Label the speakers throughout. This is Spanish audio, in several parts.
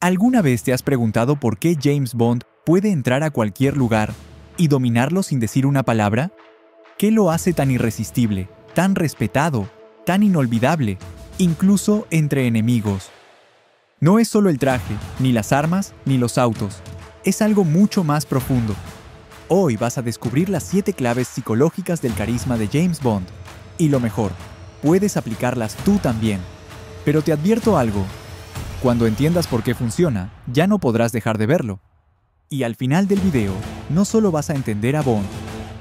Speaker 1: ¿Alguna vez te has preguntado por qué James Bond puede entrar a cualquier lugar y dominarlo sin decir una palabra? ¿Qué lo hace tan irresistible, tan respetado, tan inolvidable, incluso entre enemigos? No es solo el traje, ni las armas, ni los autos. Es algo mucho más profundo. Hoy vas a descubrir las 7 claves psicológicas del carisma de James Bond. Y lo mejor, puedes aplicarlas tú también. Pero te advierto algo. Cuando entiendas por qué funciona, ya no podrás dejar de verlo. Y al final del video, no solo vas a entender a Bond,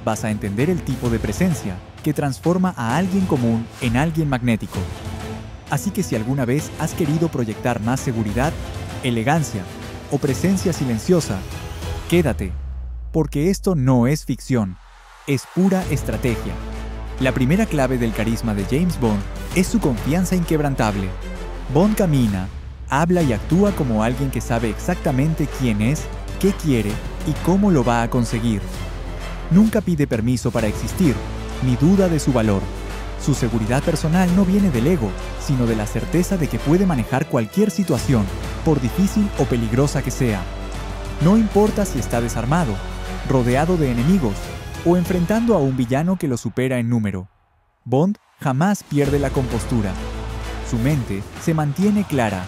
Speaker 1: vas a entender el tipo de presencia que transforma a alguien común en alguien magnético. Así que si alguna vez has querido proyectar más seguridad, elegancia o presencia silenciosa, quédate, porque esto no es ficción, es pura estrategia. La primera clave del carisma de James Bond es su confianza inquebrantable. Bond camina, habla y actúa como alguien que sabe exactamente quién es, qué quiere y cómo lo va a conseguir. Nunca pide permiso para existir, ni duda de su valor. Su seguridad personal no viene del ego, sino de la certeza de que puede manejar cualquier situación, por difícil o peligrosa que sea. No importa si está desarmado, rodeado de enemigos, o enfrentando a un villano que lo supera en número. Bond jamás pierde la compostura. Su mente se mantiene clara.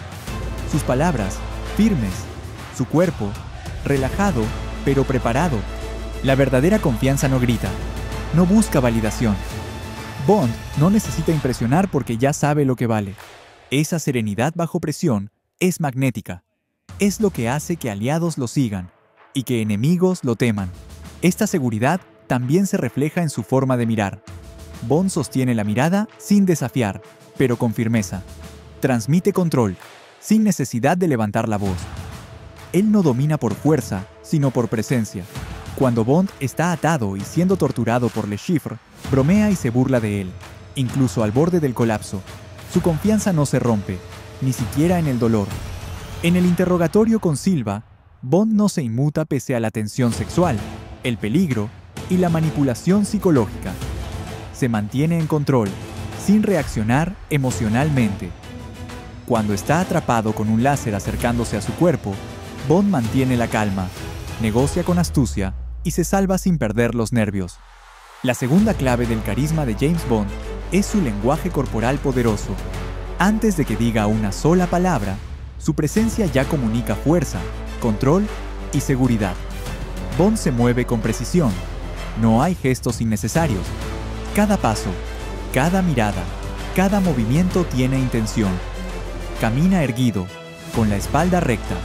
Speaker 1: Sus palabras, firmes. Su cuerpo, relajado, pero preparado. La verdadera confianza no grita, no busca validación. Bond no necesita impresionar porque ya sabe lo que vale. Esa serenidad bajo presión es magnética. Es lo que hace que aliados lo sigan y que enemigos lo teman. Esta seguridad también se refleja en su forma de mirar. Bond sostiene la mirada sin desafiar, pero con firmeza. Transmite control, sin necesidad de levantar la voz. Él no domina por fuerza, sino por presencia. Cuando Bond está atado y siendo torturado por Le Chiffre, bromea y se burla de él, incluso al borde del colapso. Su confianza no se rompe, ni siquiera en el dolor. En el interrogatorio con Silva, Bond no se inmuta pese a la tensión sexual, el peligro y la manipulación psicológica. Se mantiene en control, sin reaccionar emocionalmente. Cuando está atrapado con un láser acercándose a su cuerpo, Bond mantiene la calma, negocia con astucia y se salva sin perder los nervios. La segunda clave del carisma de James Bond es su lenguaje corporal poderoso. Antes de que diga una sola palabra, su presencia ya comunica fuerza, control y seguridad. Bond se mueve con precisión. No hay gestos innecesarios. Cada paso, cada mirada, cada movimiento tiene intención. Camina erguido, con la espalda recta,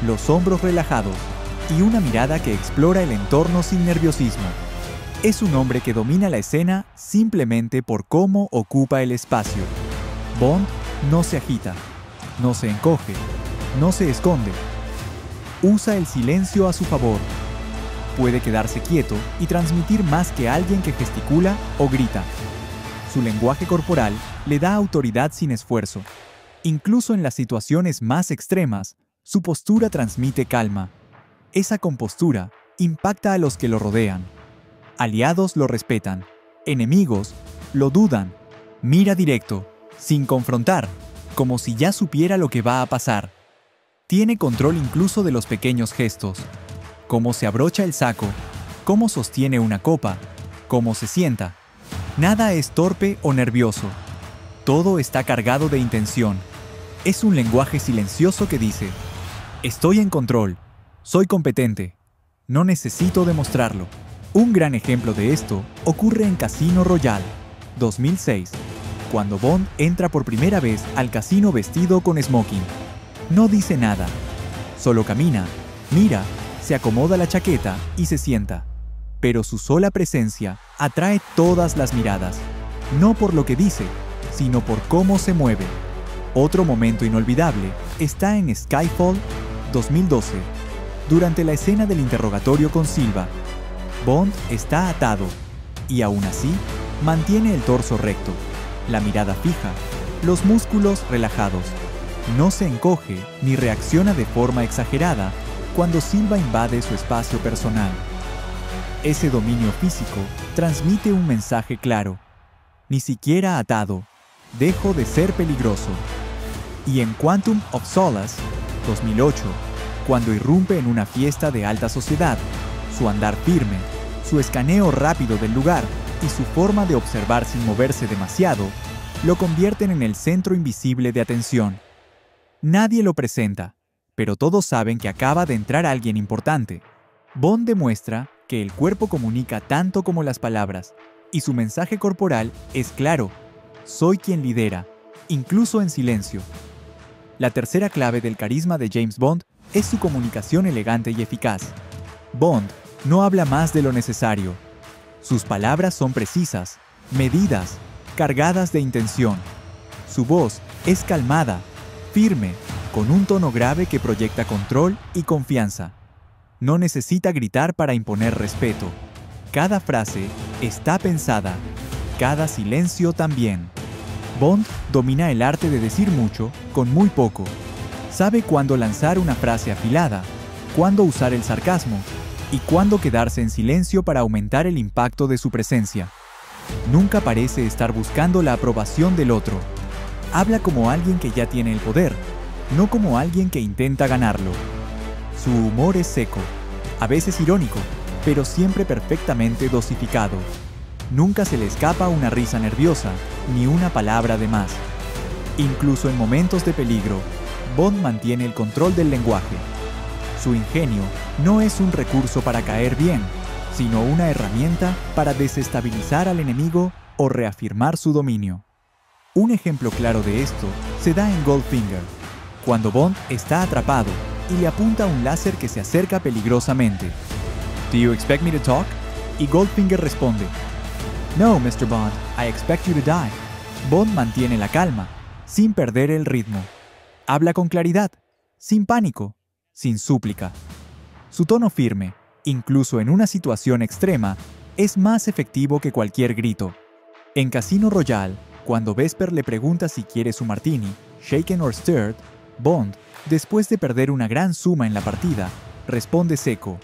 Speaker 1: los hombros relajados y una mirada que explora el entorno sin nerviosismo. Es un hombre que domina la escena simplemente por cómo ocupa el espacio. Bond no se agita, no se encoge, no se esconde. Usa el silencio a su favor. Puede quedarse quieto y transmitir más que alguien que gesticula o grita. Su lenguaje corporal le da autoridad sin esfuerzo. Incluso en las situaciones más extremas, su postura transmite calma. Esa compostura impacta a los que lo rodean. Aliados lo respetan, enemigos lo dudan. Mira directo, sin confrontar, como si ya supiera lo que va a pasar. Tiene control incluso de los pequeños gestos. Cómo se abrocha el saco, cómo sostiene una copa, cómo se sienta. Nada es torpe o nervioso. Todo está cargado de intención. Es un lenguaje silencioso que dice: estoy en control, soy competente, no necesito demostrarlo. Un gran ejemplo de esto ocurre en Casino Royale, 2006, cuando Bond entra por primera vez al casino vestido con smoking. No dice nada, solo camina, mira, se acomoda la chaqueta y se sienta. Pero su sola presencia atrae todas las miradas, no por lo que dice, sino por cómo se mueve. Otro momento inolvidable está en Skyfall, 2012, durante la escena del interrogatorio con Silva. Bond está atado, y aún así, mantiene el torso recto, la mirada fija, los músculos relajados. No se encoge ni reacciona de forma exagerada cuando Silva invade su espacio personal. Ese dominio físico transmite un mensaje claro. Ni siquiera atado, dejo de ser peligroso. Y en Quantum of Solace, 2008, cuando irrumpe en una fiesta de alta sociedad. Su andar firme, su escaneo rápido del lugar y su forma de observar sin moverse demasiado lo convierten en el centro invisible de atención. Nadie lo presenta, pero todos saben que acaba de entrar alguien importante. Bond demuestra que el cuerpo comunica tanto como las palabras, y su mensaje corporal es claro: soy quien lidera, incluso en silencio. La tercera clave del carisma de James Bond es su comunicación elegante y eficaz. Bond no habla más de lo necesario. Sus palabras son precisas, medidas, cargadas de intención. Su voz es calmada, firme, con un tono grave que proyecta control y confianza. No necesita gritar para imponer respeto. Cada frase está pensada, cada silencio también. Bond domina el arte de decir mucho con muy poco. Sabe cuándo lanzar una frase afilada, cuándo usar el sarcasmo y cuándo quedarse en silencio para aumentar el impacto de su presencia. Nunca parece estar buscando la aprobación del otro. Habla como alguien que ya tiene el poder, no como alguien que intenta ganarlo. Su humor es seco, a veces irónico, pero siempre perfectamente dosificado. Nunca se le escapa una risa nerviosa, ni una palabra de más. Incluso en momentos de peligro, Bond mantiene el control del lenguaje. Su ingenio no es un recurso para caer bien, sino una herramienta para desestabilizar al enemigo o reafirmar su dominio. Un ejemplo claro de esto se da en Goldfinger, cuando Bond está atrapado y le apunta un láser que se acerca peligrosamente. "Do you expect me to talk?" Y Goldfinger responde: "No, Mr. Bond, I expect you to die." Bond mantiene la calma, sin perder el ritmo. Habla con claridad, sin pánico, sin súplica. Su tono firme, incluso en una situación extrema, es más efectivo que cualquier grito. En Casino Royale, cuando Vesper le pregunta si quiere su martini, shaken or stirred, Bond, después de perder una gran suma en la partida, responde seco: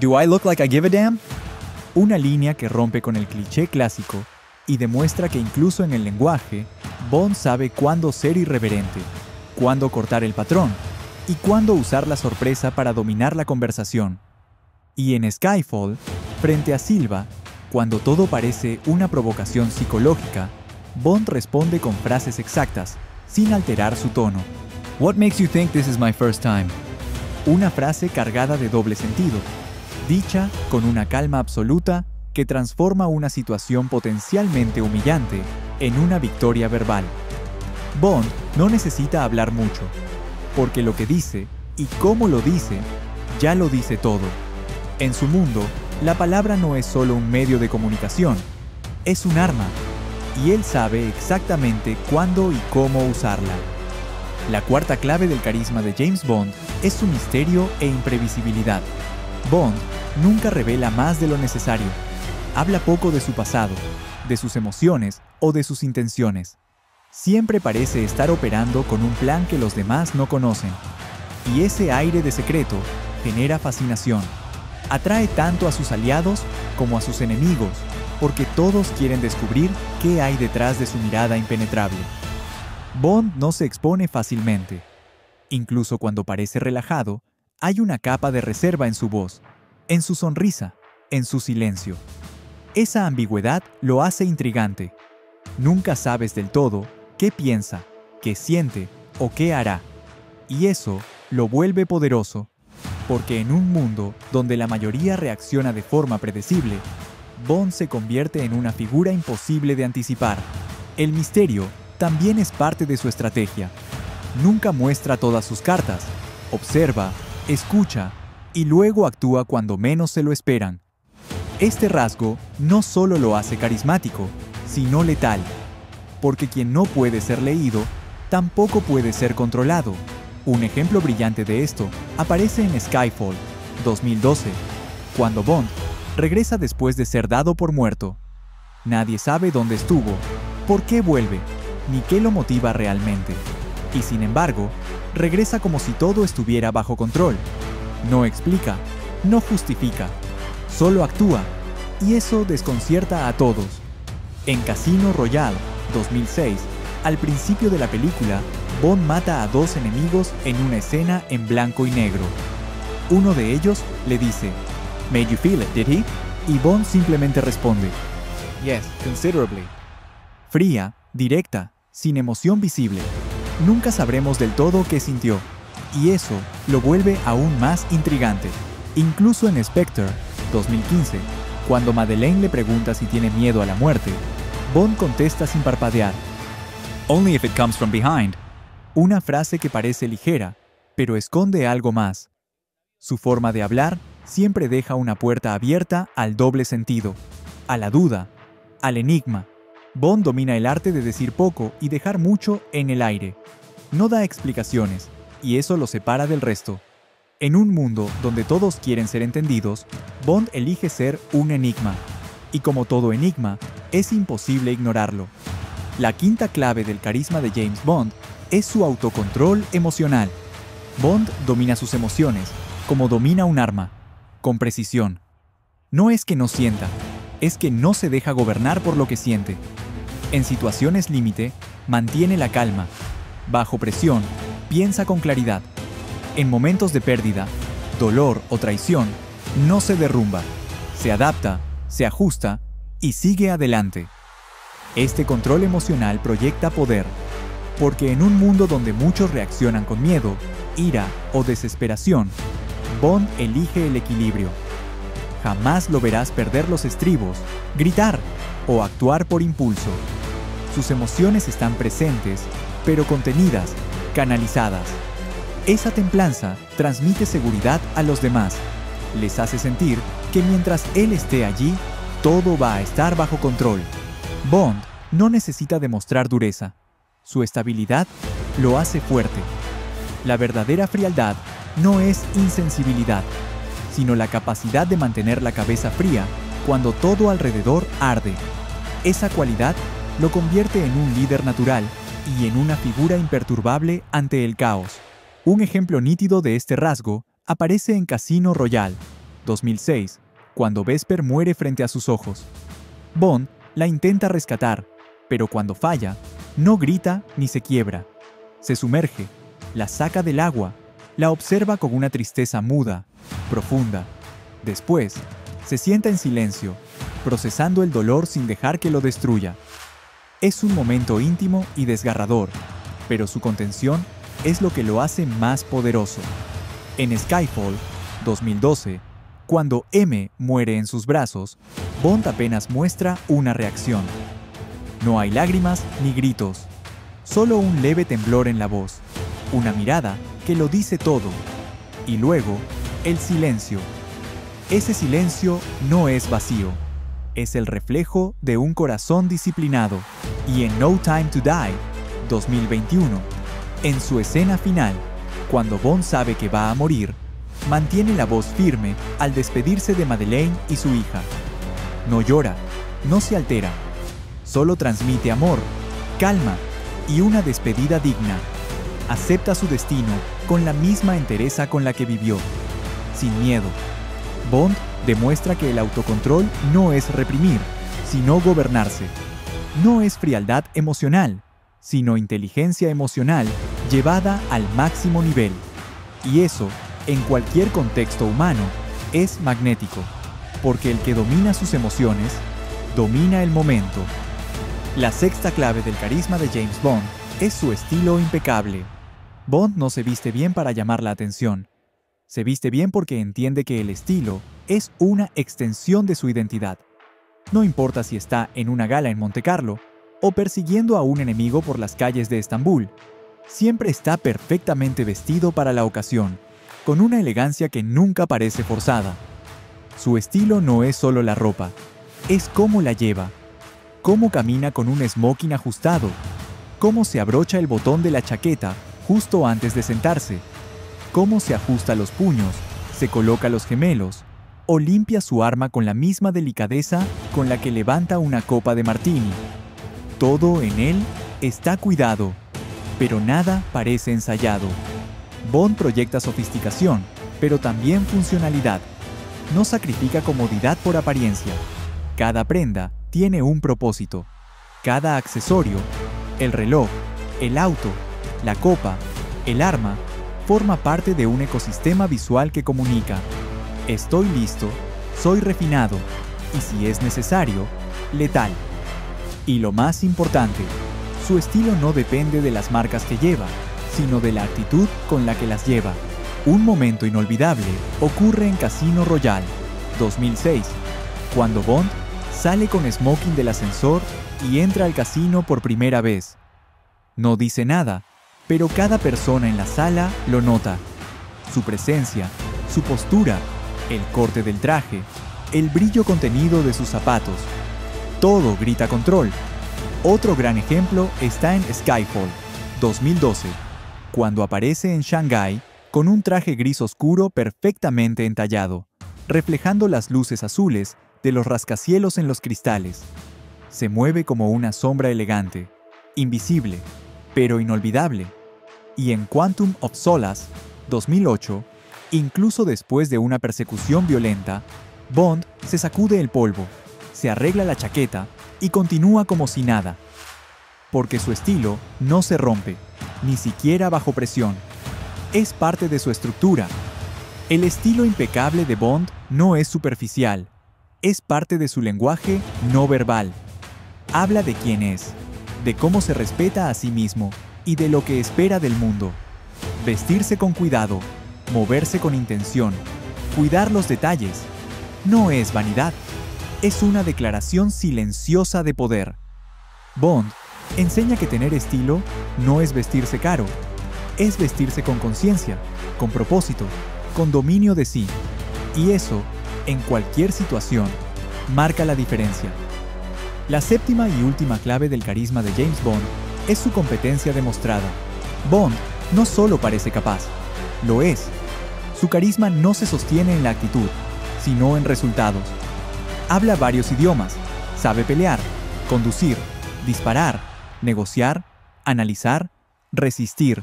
Speaker 1: "Do I look like I give a damn?" Una línea que rompe con el cliché clásico y demuestra que incluso en el lenguaje, Bond sabe cuándo ser irreverente, cuándo cortar el patrón y cuándo usar la sorpresa para dominar la conversación. Y en Skyfall, frente a Silva, cuando todo parece una provocación psicológica, Bond responde con frases exactas, sin alterar su tono. "What makes you think this is my first time?" Una frase cargada de doble sentido, dicha con una calma absoluta que transforma una situación potencialmente humillante en una victoria verbal. Bond no necesita hablar mucho, porque lo que dice y cómo lo dice, ya lo dice todo. En su mundo, la palabra no es solo un medio de comunicación, es un arma, y él sabe exactamente cuándo y cómo usarla. La cuarta clave del carisma de James Bond es su misterio e imprevisibilidad. Bond nunca revela más de lo necesario. Habla poco de su pasado, de sus emociones o de sus intenciones. Siempre parece estar operando con un plan que los demás no conocen. Y ese aire de secreto genera fascinación. Atrae tanto a sus aliados como a sus enemigos, porque todos quieren descubrir qué hay detrás de su mirada impenetrable. Bond no se expone fácilmente. Incluso cuando parece relajado, hay una capa de reserva en su voz, en su sonrisa, en su silencio. Esa ambigüedad lo hace intrigante. Nunca sabes del todo qué piensa, qué siente o qué hará. Y eso lo vuelve poderoso, porque en un mundo donde la mayoría reacciona de forma predecible, Bond se convierte en una figura imposible de anticipar. El misterio también es parte de su estrategia. Nunca muestra todas sus cartas, observa, escucha y luego actúa cuando menos se lo esperan. Este rasgo no solo lo hace carismático, sino letal, porque quien no puede ser leído, tampoco puede ser controlado. Un ejemplo brillante de esto aparece en Skyfall, 2012, cuando Bond regresa después de ser dado por muerto. Nadie sabe dónde estuvo, por qué vuelve, ni qué lo motiva realmente. Y sin embargo, regresa como si todo estuviera bajo control. No explica, no justifica, solo actúa, y eso desconcierta a todos. En Casino Royale, 2006, al principio de la película, Bond mata a 2 enemigos en una escena en blanco y negro. Uno de ellos le dice, "Made you feel it, did he?" Y Bond simplemente responde, "Yes, considerably." Fría, directa, sin emoción visible. Nunca sabremos del todo qué sintió, y eso lo vuelve aún más intrigante. Incluso en Spectre, 2015, cuando Madeleine le pregunta si tiene miedo a la muerte, Bond contesta sin parpadear, "Only if it comes from behind." Una frase que parece ligera, pero esconde algo más. Su forma de hablar siempre deja una puerta abierta al doble sentido, a la duda, al enigma. Bond domina el arte de decir poco y dejar mucho en el aire. No da explicaciones, y eso lo separa del resto. En un mundo donde todos quieren ser entendidos, Bond elige ser un enigma. Y como todo enigma, es imposible ignorarlo. La quinta clave del carisma de James Bond es su autocontrol emocional. Bond domina sus emociones, como domina un arma, con precisión. No es que no sienta, es que no se deja gobernar por lo que siente. En situaciones límite, mantiene la calma. Bajo presión, piensa con claridad. En momentos de pérdida, dolor o traición, no se derrumba. Se adapta, se ajusta y sigue adelante. Este control emocional proyecta poder, porque en un mundo donde muchos reaccionan con miedo, ira o desesperación, Bond elige el equilibrio. Jamás lo verás perder los estribos, gritar o actuar por impulso. Sus emociones están presentes, pero contenidas, canalizadas. Esa templanza transmite seguridad a los demás. Les hace sentir que mientras él esté allí, todo va a estar bajo control. Bond no necesita demostrar dureza. Su estabilidad lo hace fuerte. La verdadera frialdad no es insensibilidad, sino la capacidad de mantener la cabeza fría cuando todo alrededor arde. Esa cualidad lo convierte en un líder natural y en una figura imperturbable ante el caos. Un ejemplo nítido de este rasgo aparece en Casino Royale, 2006, cuando Vesper muere frente a sus ojos. Bond la intenta rescatar, pero cuando falla, no grita ni se quiebra. Se sumerge, la saca del agua, la observa con una tristeza muda, profunda. Después, se sienta en silencio, procesando el dolor sin dejar que lo destruya. Es un momento íntimo y desgarrador, pero su contención es lo que lo hace más poderoso. En Skyfall, 2012, cuando M muere en sus brazos, Bond apenas muestra una reacción. No hay lágrimas ni gritos, solo un leve temblor en la voz, una mirada que lo dice todo, y luego, el silencio. Ese silencio no es vacío, es el reflejo de un corazón disciplinado. Y en No Time to Die, 2021, en su escena final, cuando Bond sabe que va a morir, mantiene la voz firme al despedirse de Madeleine y su hija. No llora, no se altera, solo transmite amor, calma y una despedida digna. Acepta su destino con la misma entereza con la que vivió, sin miedo. Bond demuestra que el autocontrol no es reprimir, sino gobernarse. No es frialdad emocional, sino inteligencia emocional llevada al máximo nivel. Y eso, en cualquier contexto humano, es magnético, porque el que domina sus emociones, domina el momento. La sexta clave del carisma de James Bond es su estilo impecable. Bond no se viste bien para llamar la atención. Se viste bien porque entiende que el estilo es una extensión de su identidad. No importa si está en una gala en Montecarlo o persiguiendo a un enemigo por las calles de Estambul, siempre está perfectamente vestido para la ocasión, con una elegancia que nunca parece forzada. Su estilo no es solo la ropa, es cómo la lleva, cómo camina con un smoking ajustado, cómo se abrocha el botón de la chaqueta justo antes de sentarse, cómo se ajusta los puños, se coloca los gemelos, o limpia su arma con la misma delicadeza con la que levanta una copa de martini. Todo en él está cuidado, pero nada parece ensayado. Bond proyecta sofisticación, pero también funcionalidad. No sacrifica comodidad por apariencia. Cada prenda tiene un propósito. Cada accesorio, el reloj, el auto, la copa, el arma, forma parte de un ecosistema visual que comunica: estoy listo, soy refinado y, si es necesario, letal. Y lo más importante, su estilo no depende de las marcas que lleva, sino de la actitud con la que las lleva. Un momento inolvidable ocurre en Casino Royale, 2006, cuando Bond sale con smoking del ascensor y entra al casino por primera vez. No dice nada, pero cada persona en la sala lo nota. Su presencia, su postura, el corte del traje, el brillo contenido de sus zapatos. Todo grita control. Otro gran ejemplo está en Skyfall, 2012, cuando aparece en Shanghái con un traje gris oscuro perfectamente entallado, reflejando las luces azules de los rascacielos en los cristales. Se mueve como una sombra elegante, invisible, pero inolvidable. Y en Quantum of Solace, 2008, incluso después de una persecución violenta, Bond se sacude el polvo, se arregla la chaqueta y continúa como si nada. Porque su estilo no se rompe, ni siquiera bajo presión. Es parte de su estructura. El estilo impecable de Bond no es superficial, es parte de su lenguaje no verbal. Habla de quién es, de cómo se respeta a sí mismo y de lo que espera del mundo. Vestirse con cuidado, moverse con intención, cuidar los detalles. No es vanidad, es una declaración silenciosa de poder. Bond enseña que tener estilo no es vestirse caro, es vestirse con conciencia, con propósito, con dominio de sí. Y eso, en cualquier situación, marca la diferencia. La séptima y última clave del carisma de James Bond es su competencia demostrada. Bond no solo parece capaz, lo es. Su carisma no se sostiene en la actitud, sino en resultados. Habla varios idiomas, sabe pelear, conducir, disparar, negociar, analizar, resistir.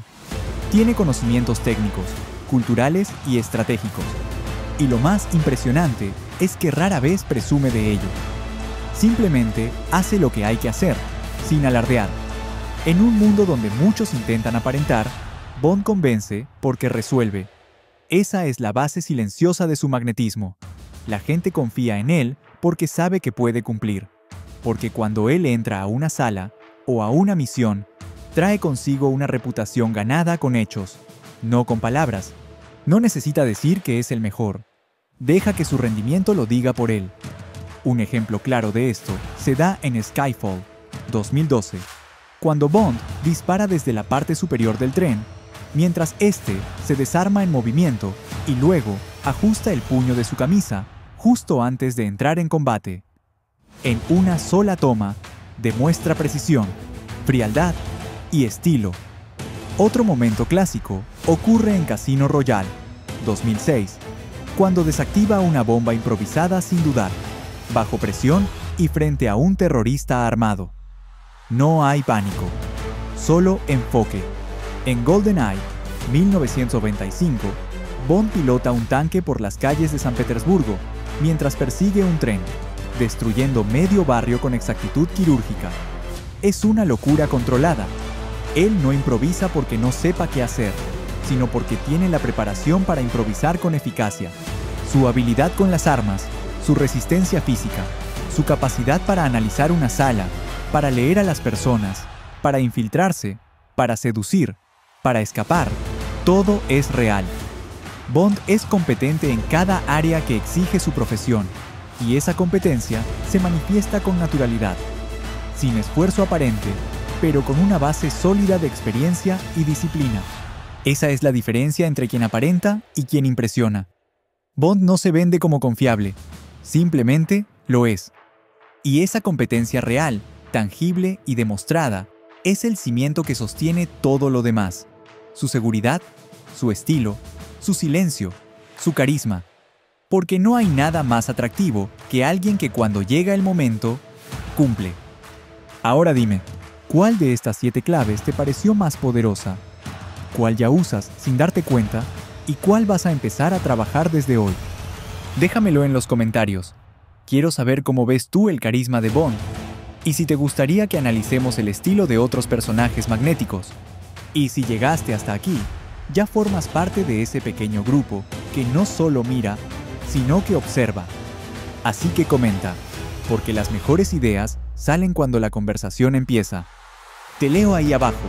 Speaker 1: Tiene conocimientos técnicos, culturales y estratégicos. Y lo más impresionante es que rara vez presume de ello. Simplemente hace lo que hay que hacer, sin alardear. En un mundo donde muchos intentan aparentar, Bond convence porque resuelve. Esa es la base silenciosa de su magnetismo. La gente confía en él porque sabe que puede cumplir. Porque cuando él entra a una sala o a una misión, trae consigo una reputación ganada con hechos, no con palabras. No necesita decir que es el mejor. Deja que su rendimiento lo diga por él. Un ejemplo claro de esto se da en Skyfall, 2012, cuando Bond dispara desde la parte superior del tren, mientras este se desarma en movimiento y luego ajusta el puño de su camisa justo antes de entrar en combate. En una sola toma, demuestra precisión, frialdad y estilo. Otro momento clásico ocurre en Casino Royale, 2006, cuando desactiva una bomba improvisada sin dudar, bajo presión y frente a un terrorista armado. No hay pánico, solo enfoque. En GoldenEye, 1995, Bond pilota un tanque por las calles de San Petersburgo mientras persigue un tren, destruyendo medio barrio con exactitud quirúrgica. Es una locura controlada. Él no improvisa porque no sepa qué hacer, sino porque tiene la preparación para improvisar con eficacia. Su habilidad con las armas, su resistencia física, su capacidad para analizar una sala, para leer a las personas, para infiltrarse, para seducir, para escapar, todo es real. Bond es competente en cada área que exige su profesión, y esa competencia se manifiesta con naturalidad, sin esfuerzo aparente, pero con una base sólida de experiencia y disciplina. Esa es la diferencia entre quien aparenta y quien impresiona. Bond no se vende como confiable, simplemente lo es. Y esa competencia real, tangible y demostrada, es el cimiento que sostiene todo lo demás. Su seguridad, su estilo, su silencio, su carisma. Porque no hay nada más atractivo que alguien que cuando llega el momento, cumple. Ahora dime, ¿cuál de estas 7 claves te pareció más poderosa? ¿Cuál ya usas sin darte cuenta? ¿Y cuál vas a empezar a trabajar desde hoy? Déjamelo en los comentarios. Quiero saber cómo ves tú el carisma de Bond. Y si te gustaría que analicemos el estilo de otros personajes magnéticos. Y si llegaste hasta aquí, ya formas parte de ese pequeño grupo que no solo mira, sino que observa. Así que comenta, porque las mejores ideas salen cuando la conversación empieza. Te leo ahí abajo.